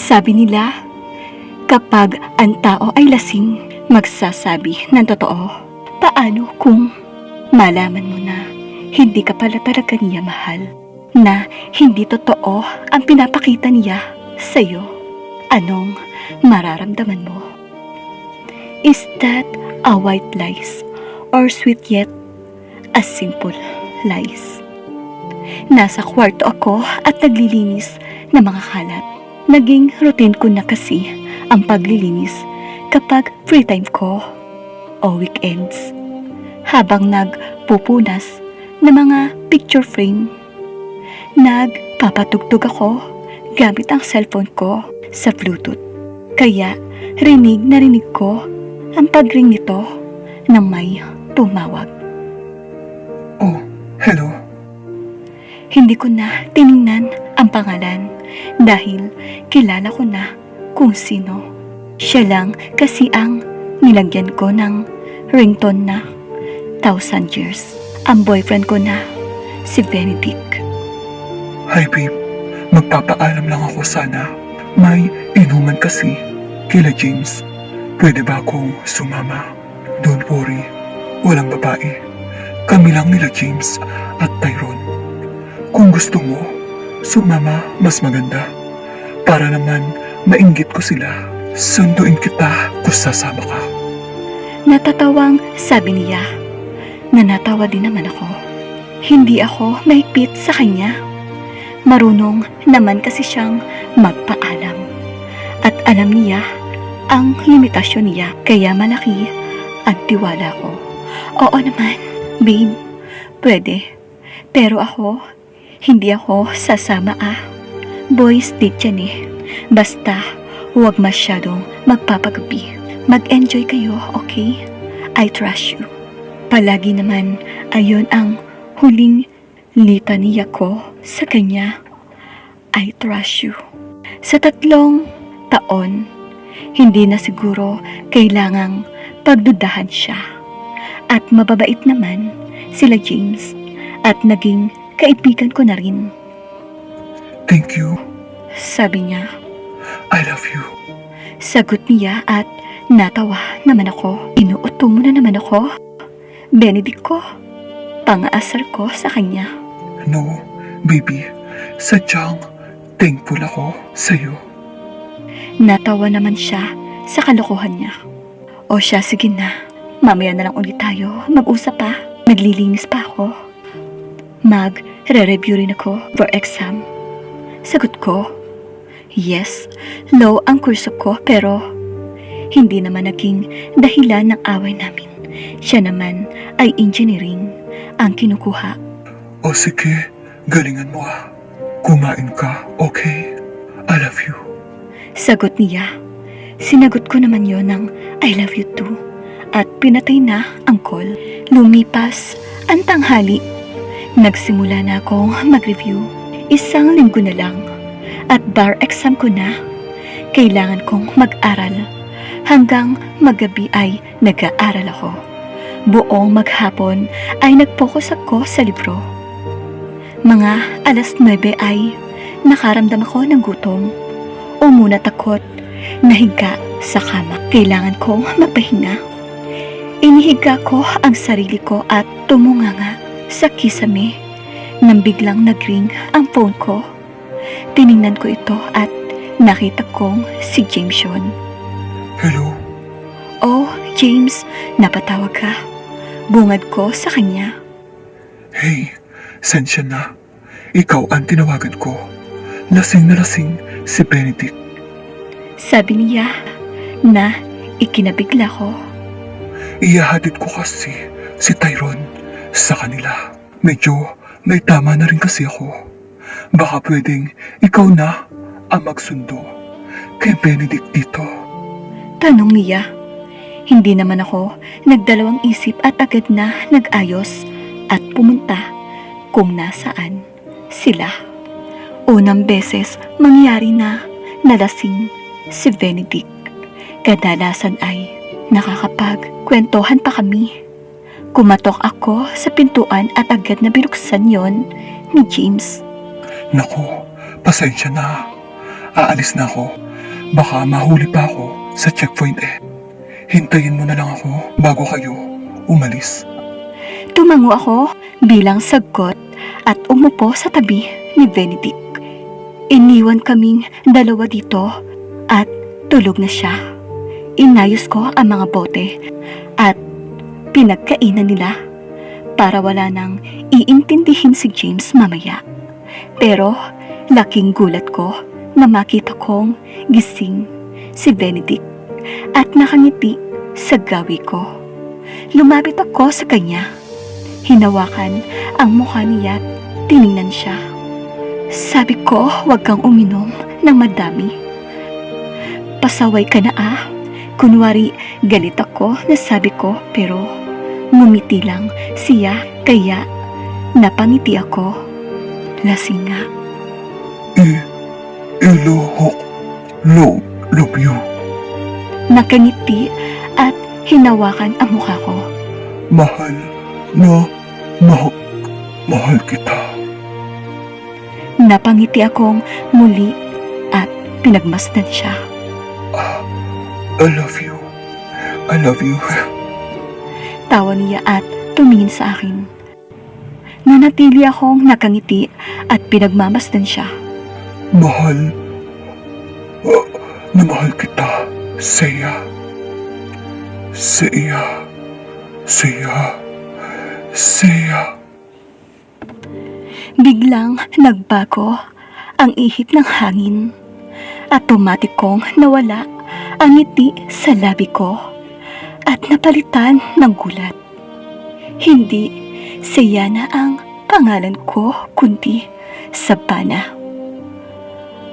Sabi nila, kapag ang tao ay lasing, magsasabi ng totoo. Paano kung malaman mo na hindi ka pala talaga niya mahal? Na hindi totoo ang pinapakita niya sa'yo? Anong mararamdaman mo? Is that a white lies or sweet yet a simple lies? Nasa kwarto ako at naglilinis ng mga kalat. Naging routine ko na kasi ang paglilinis kapag free time ko o weekends. Habang nagpupunas ng mga picture frame, nagpapatugtog ako gamit ang cellphone ko sa Bluetooth. Kaya rinig na rinig ko ang pagring nito nang may tumawag. Oh, hello. Hindi ko na tiningnan ang pangalan dahil kilala ko na kung sino. Siya lang kasi ang nilagyan ko ng ringtone na 1,000 years. Ang boyfriend ko na si Benedict. Hi babe, magpapaalam lang ako sana. May inuman kasi kila James. Pwede ba akong sumama? Don't worry, walang babae. Kami lang nila James at Tyrone. Kung gusto mo, sumama mas maganda. Para naman mainggit ko sila. Sunduin kita kung sasama ka. Natatawang sabi niya na natawa din naman ako. Hindi ako mahigpit sa kanya. Marunong naman kasi siyang magpaalam. At alam niya ang limitasyon niya kaya malaki ang tiwala ko. Oo naman, babe, pwede. Pero hindi ako sasama Boys date yan eh. Basta huwag masyadong magpapagabi. Mag-enjoy kayo, okay? I trust you. Palagi naman ayon ang huling litaniya ko sa kanya. I trust you. Sa 3 taon, hindi na siguro kailangang pagdudahan siya. At mababait naman sila James at naging kaibigan ko na rin. Thank you. Sabi niya. I love you. Sagot niya at natawa naman ako. Inuuto mo na naman ako. Benedict ko. Pang-aasar ko sa kanya. No, baby. Sadyang thankful ako sa'yo. Natawa naman siya sa kalokohan niya. O siya, sige na. Mamaya na lang ulit tayo. Mag-usap pa. Naglilinis pa ako. Mag-re-review rin ako for exam. Sagot ko, yes, low ang kurso ko pero hindi naman naging dahilan ng away namin. Siya naman ay engineering ang kinukuha. O sige, galingan mo Kumain ka, okay? I love you. Sagot niya. Sinagot ko naman yon ng I love you too. At pinatay na ang call. Lumipas ang tanghali. Nagsimula na akong mag-review. 1 linggo na lang. At bar exam ko na. Kailangan kong mag-aral. Hanggang magabi ay nag-aaral ako. Buong maghapon ay nag-focus ako sa libro. Mga 9:00 ay nakaramdam ako ng gutom. Umuna takot, nahiga sa kama. Kailangan kong magpahinga. Inihiga ko ang sarili ko at tumunganga sa kisame nang biglang nag-ring ang phone ko. Tiningnan ko ito at nakita kong si James yun. Hello? Oh, James, napatawag ka. Bungad ko sa kanya. Hey, sensya na. Ikaw ang tinawagan ko. Lasing na lasing si Benedict. Sabi niya na ikinabigla ko. Iyahatid ko kasi si Tyrone sa kanila. Medyo may tama na rin kasi ako. Baka pwedeng ikaw na ang magsundo kay Benedict dito. Tanong niya. Hindi naman ako nagdalawang isip at agad na nag-ayos at pumunta kung nasaan sila. Unang beses mangyari na nalasing si Benedict. Kadalasan ay nakakapagkwentuhan pa kami. Kumatok ako sa pintuan at agad na binuksan yon ni James. Naku, pasensya na. Aalis na ako. Baka mahuli pa ako sa checkpoint eh. Hintayin mo na lang ako bago kayo umalis. Tumango ako bilang sagot at umupo sa tabi ni Benedict. Iniwan kaming dalawa dito at tulog na siya. Inayos ko ang mga bote at pinagkainan nila para wala nang iintindihin si James mamaya. Pero laking gulat ko na makita kong gising si Benedict at nakangiti sa gawi ko. Lumapit ako sa kanya. Hinawakan ang mukha niya at tiningnan siya. Sabi ko, huwag kang uminom ng madami. Pasaway ka na ah. Kunwari galit ako na sabi ko, pero ngumiti lang siya kaya napangiti ako. Lasing nga. Love you. Nakangiti at hinawakan ang mukha ko. Mahal kita. Napangiti akong muli at pinagmasdan siya. I love you. Tawa niya at tumingin sa akin. Nanatili akong nakangiti at pinagmamasdan siya. Mahal kita, Seiya. Biglang nagbago ang ihip ng hangin. Automatik kong nawala ang ngiti sa labi ko at napalitan ng gulat. Hindi Seyana ang pangalan ko kundi Sabana.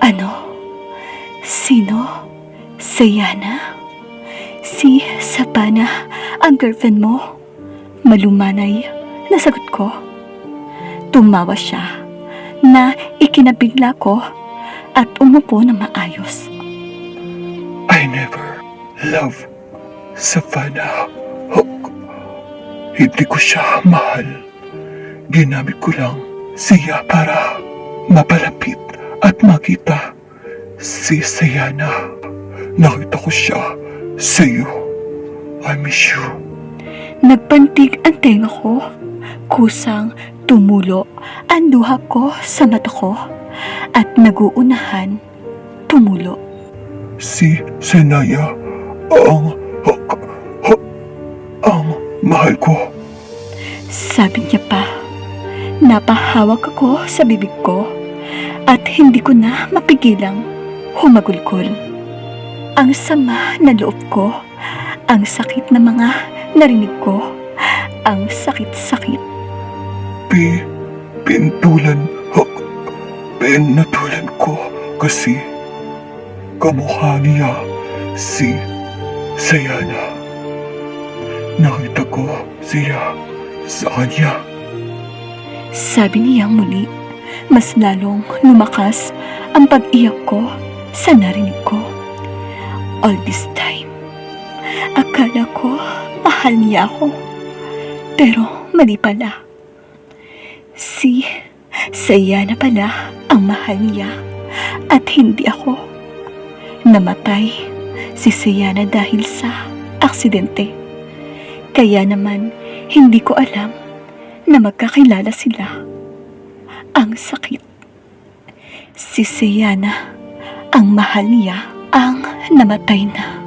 Ano? Sino? Seyana? Si Sabana ang girlfriend mo? Malumanay na sagot ko. Tumawa siya na ikinabigla ko at umupo na maayos. I never love Savannah Hook. Hindi ko siya mahal. Ginamit ko lang siya para mapalapit at makita si Sayana. Nakita ko siya sa iyo. I miss you. Nagpantig ang tenga ko. Kusang tumulo ang luha ko sa mata ko at naguunahan tumulo. Si Senaya ang mahal ko. Sabi niya pa. Napahawak ako sa bibig ko at hindi ko na mapigilang humagulgol. Ang sama na loob ko, ang sakit na mga narinig ko, ang sakit-sakit. Pinatulan ko kasi kamukha niya si Sayana. Nakita ko siya sa kanya. Sabi niya muli, mas lalong lumakas ang pag-iyak ko sa narinig ko. All this time, akala ko mahal niya ako. Pero mali pala. Si Sayana pala ang mahal niya at hindi ako. Namatay si Sayana dahil sa aksidente. Kaya naman hindi ko alam na magkakilala sila. Ang sakit. Si Sayana ang mahal niya ang namatay na.